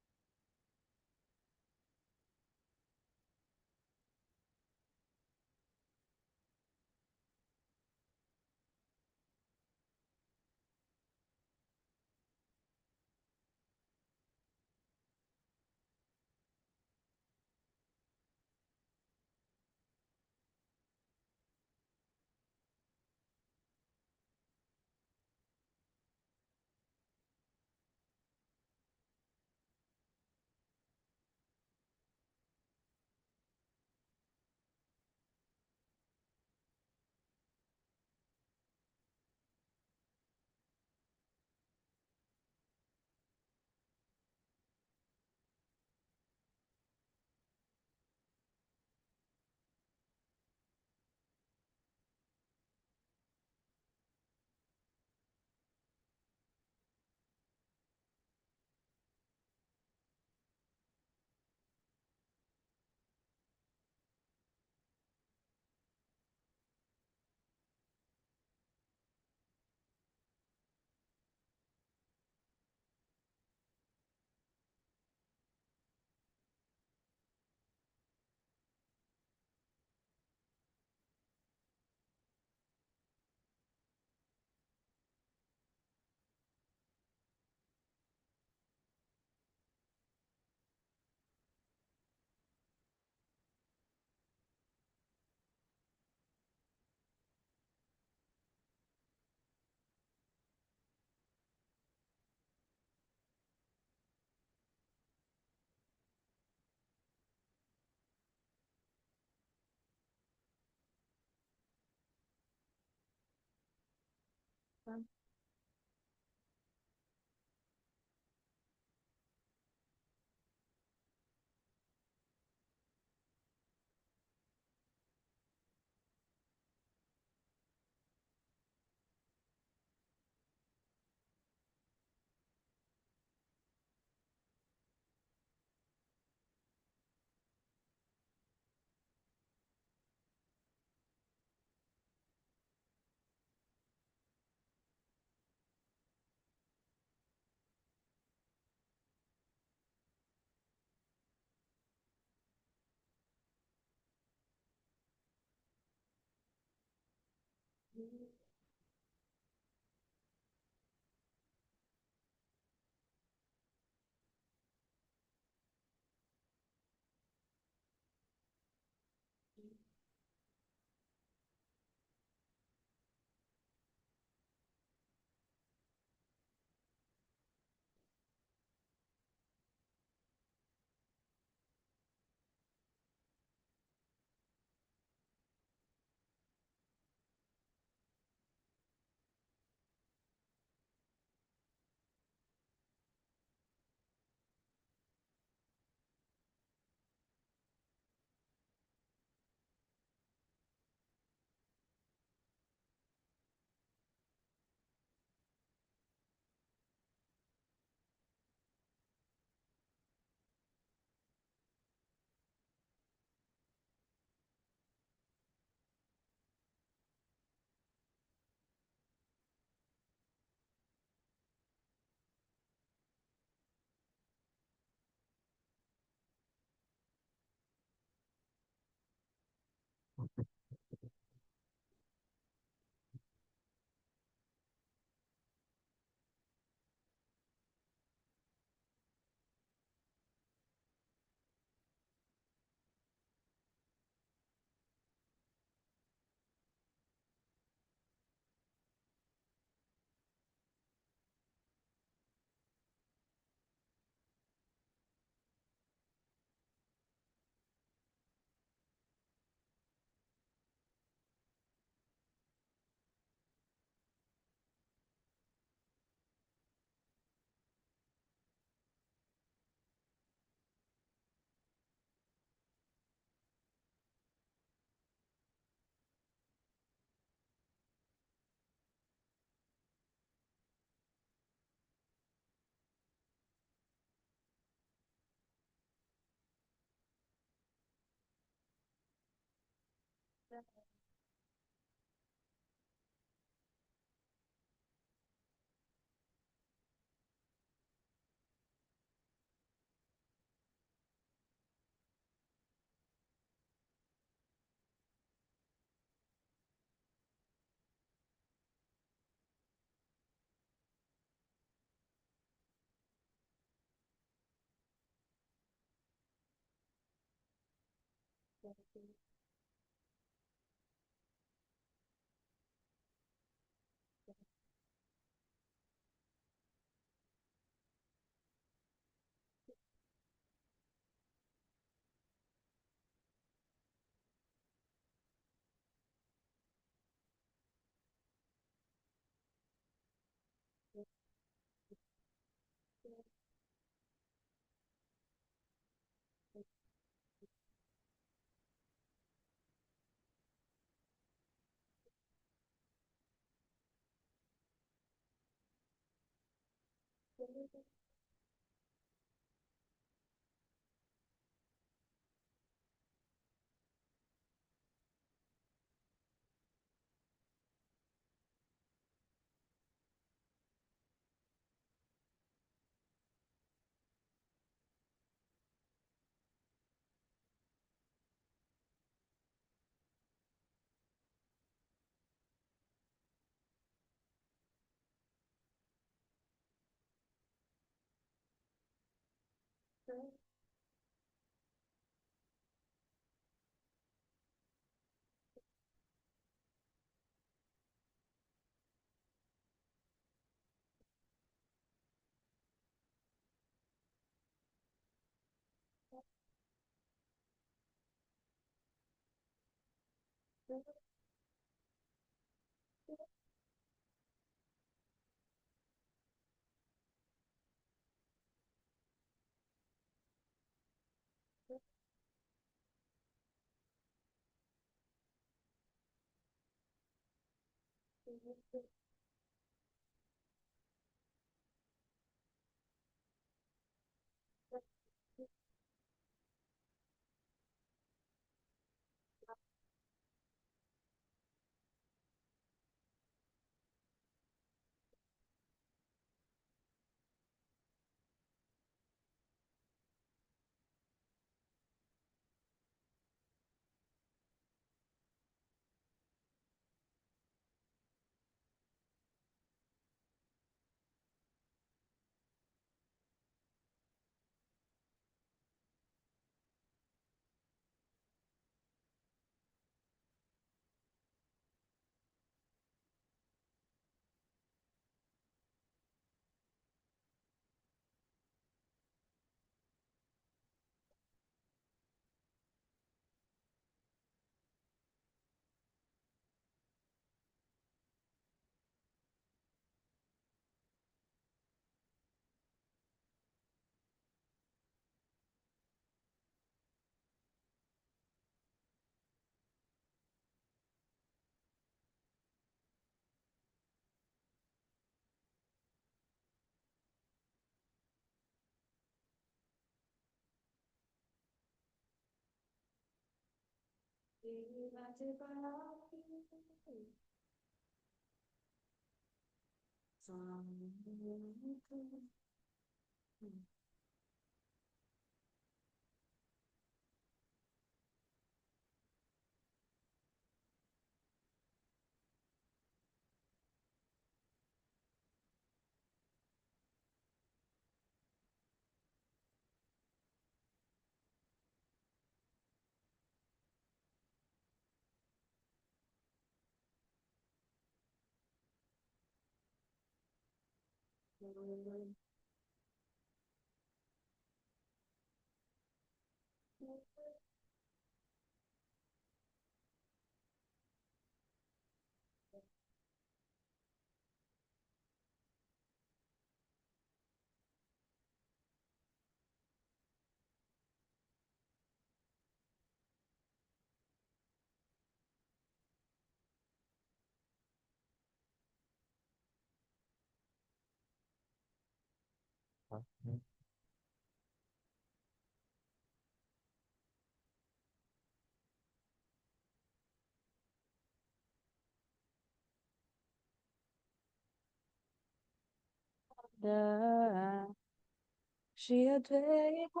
Shri Advaita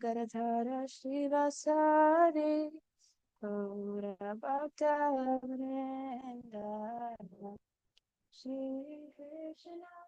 Gadadhara Shivasari Gaura Bhakta Vrinda Shri Krishna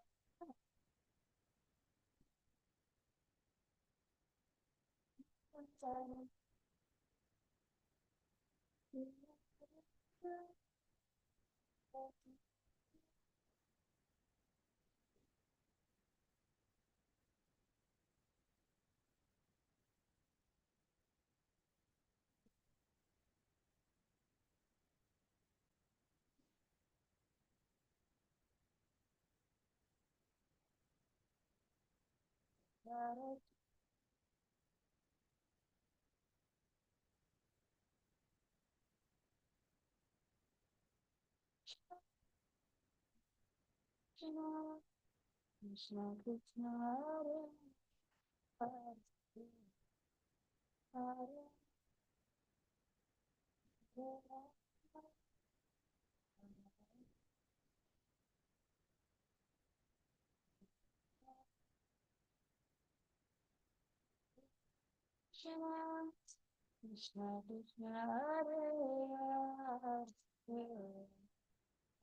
Krishna Krishna Hare Hare Krishna Krishna Krishna Hare Hare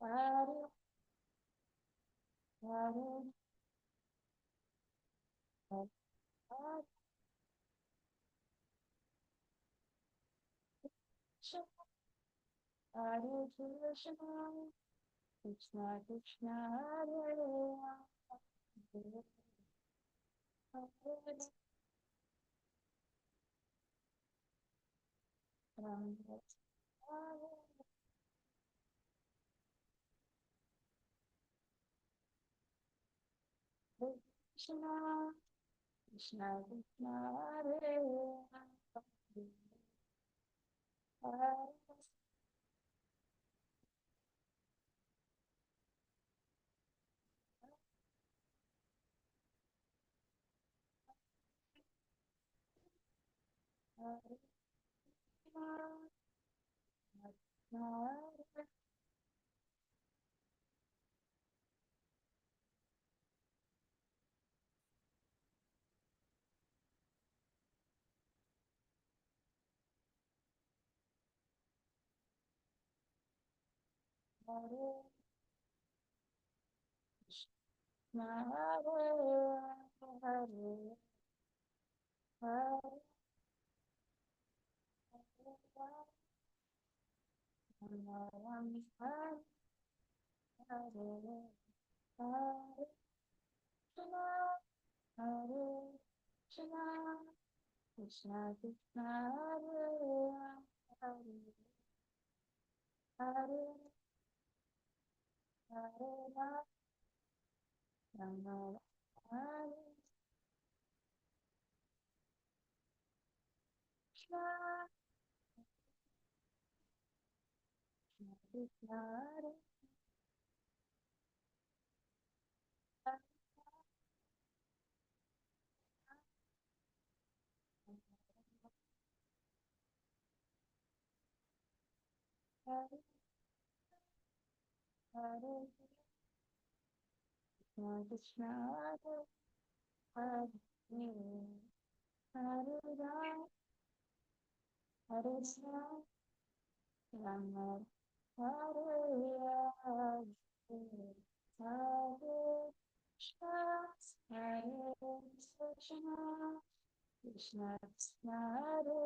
Hare Hare Hare Hare Krishna Krishna Krishna Hare Hare Hare Hare Krishna Krishna Krishna Hare Hare Krishna Krishna Hare Hare Hare Hare Rama Hare Krishna Krishna Hare Hare Hare Krishna Krishna Hare Hare Hare Rama Hare Rama Rama Hare Hare Hare Krishna Hare Krishna Krishna Krishna Hare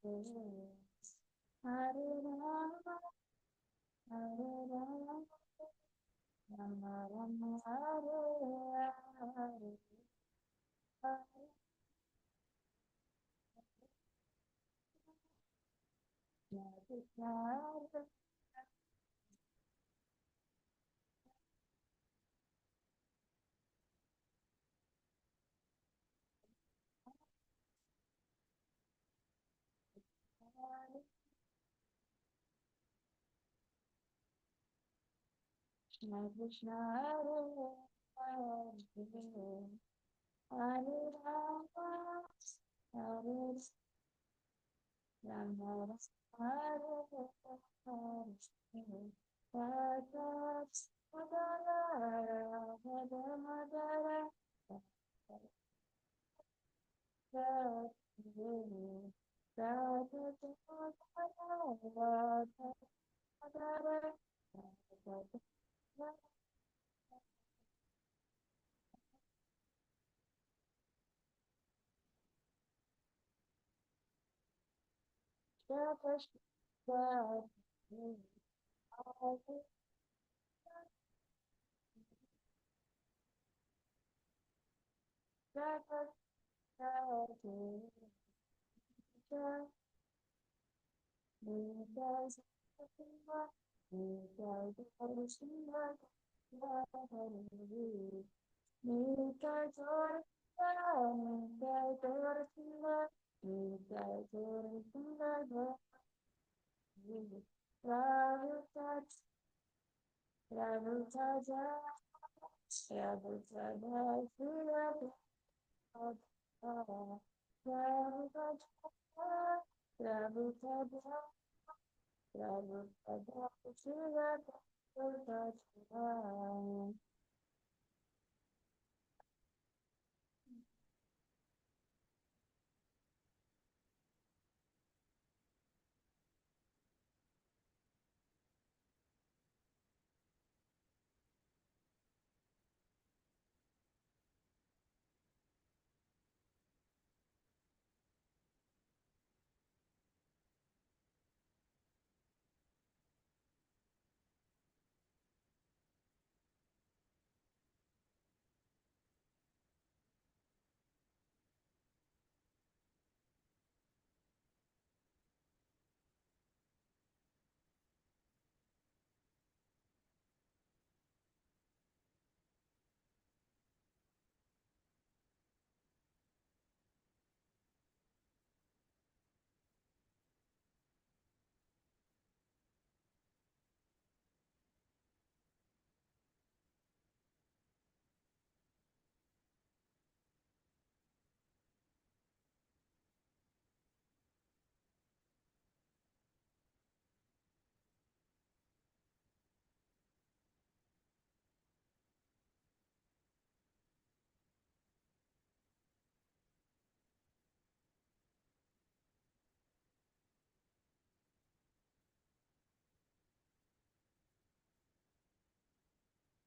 Hare Hare Rama Hare Rama Rama Rama Hare Hare Hare Krishna Hare Hare Krishna Krishna Hare Hare Hare Rama Hare Rama Hare Hare Radha Madara Radha Madara Radha Radha Radha Madara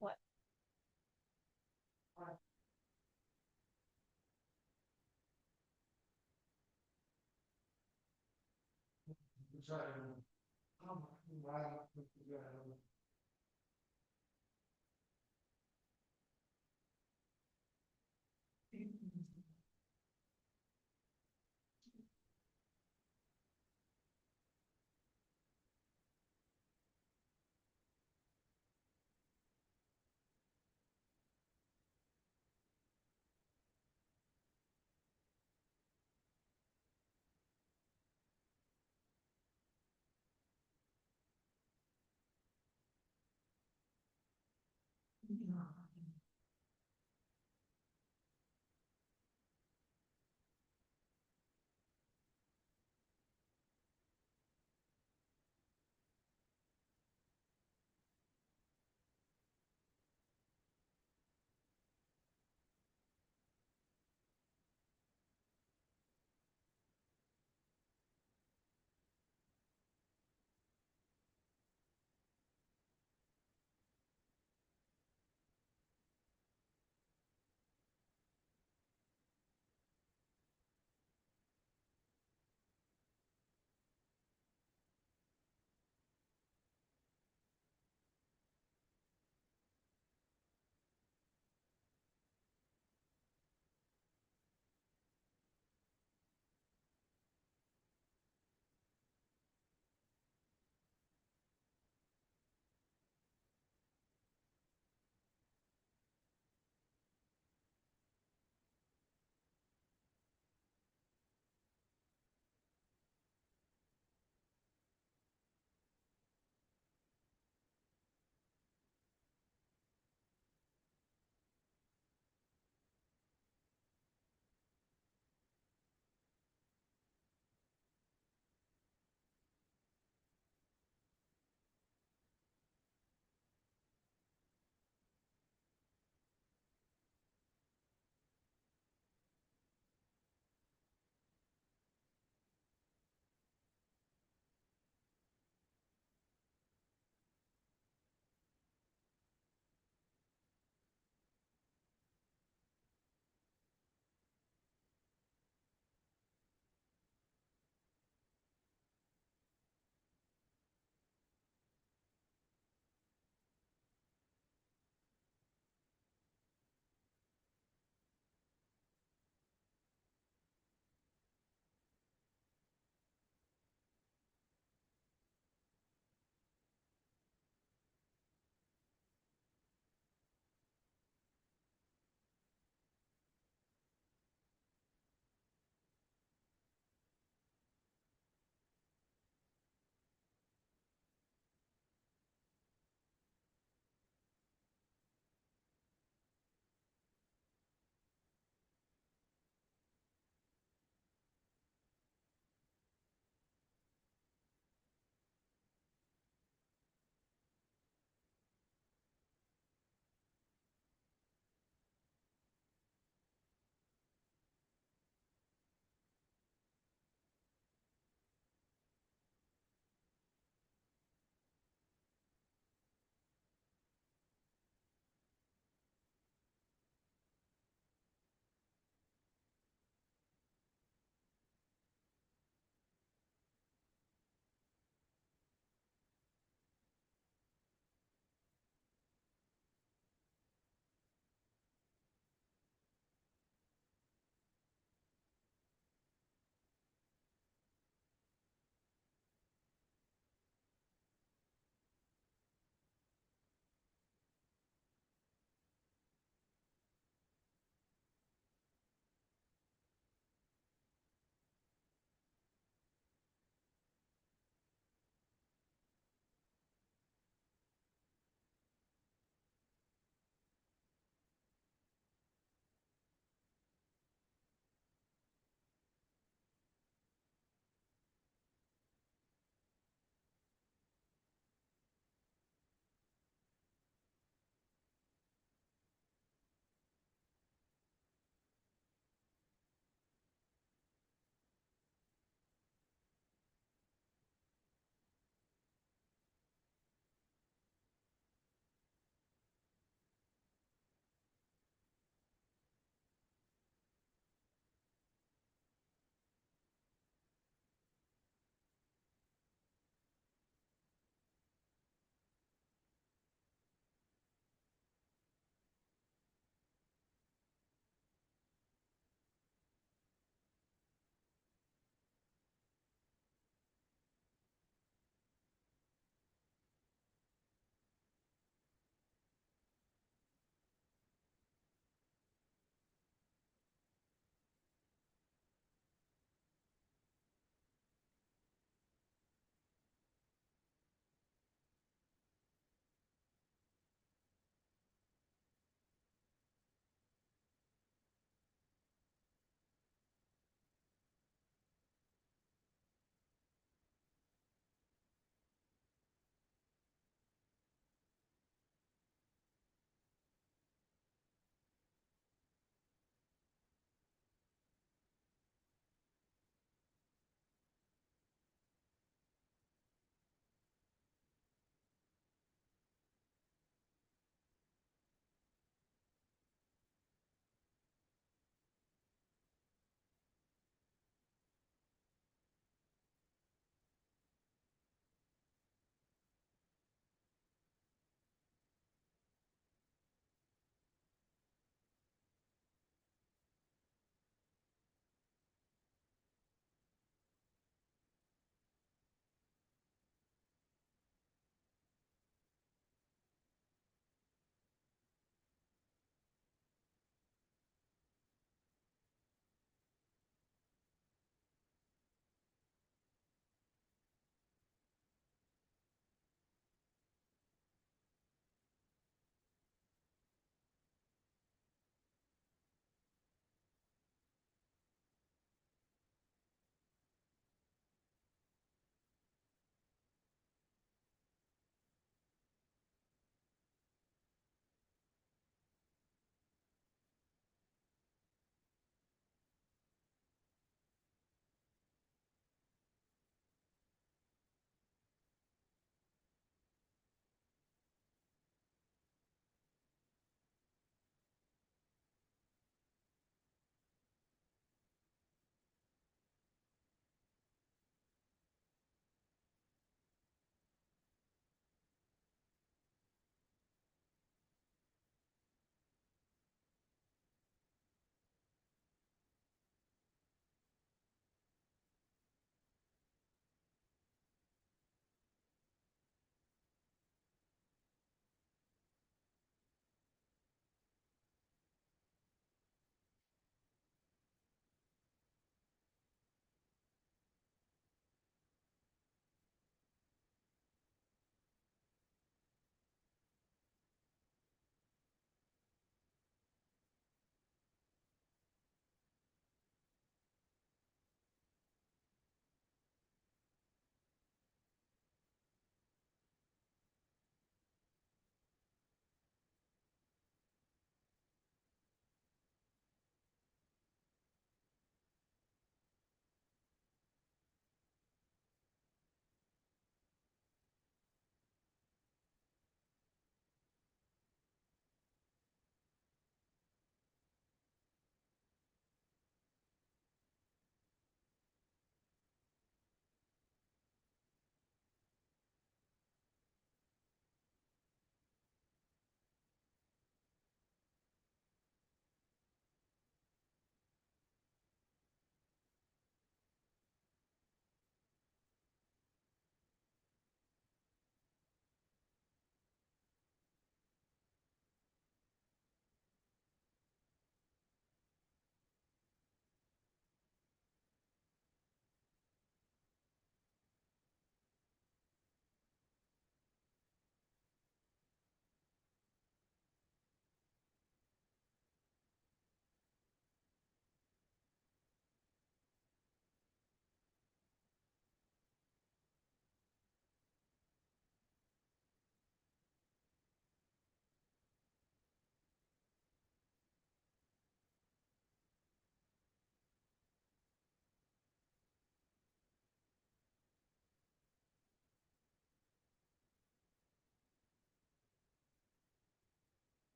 What?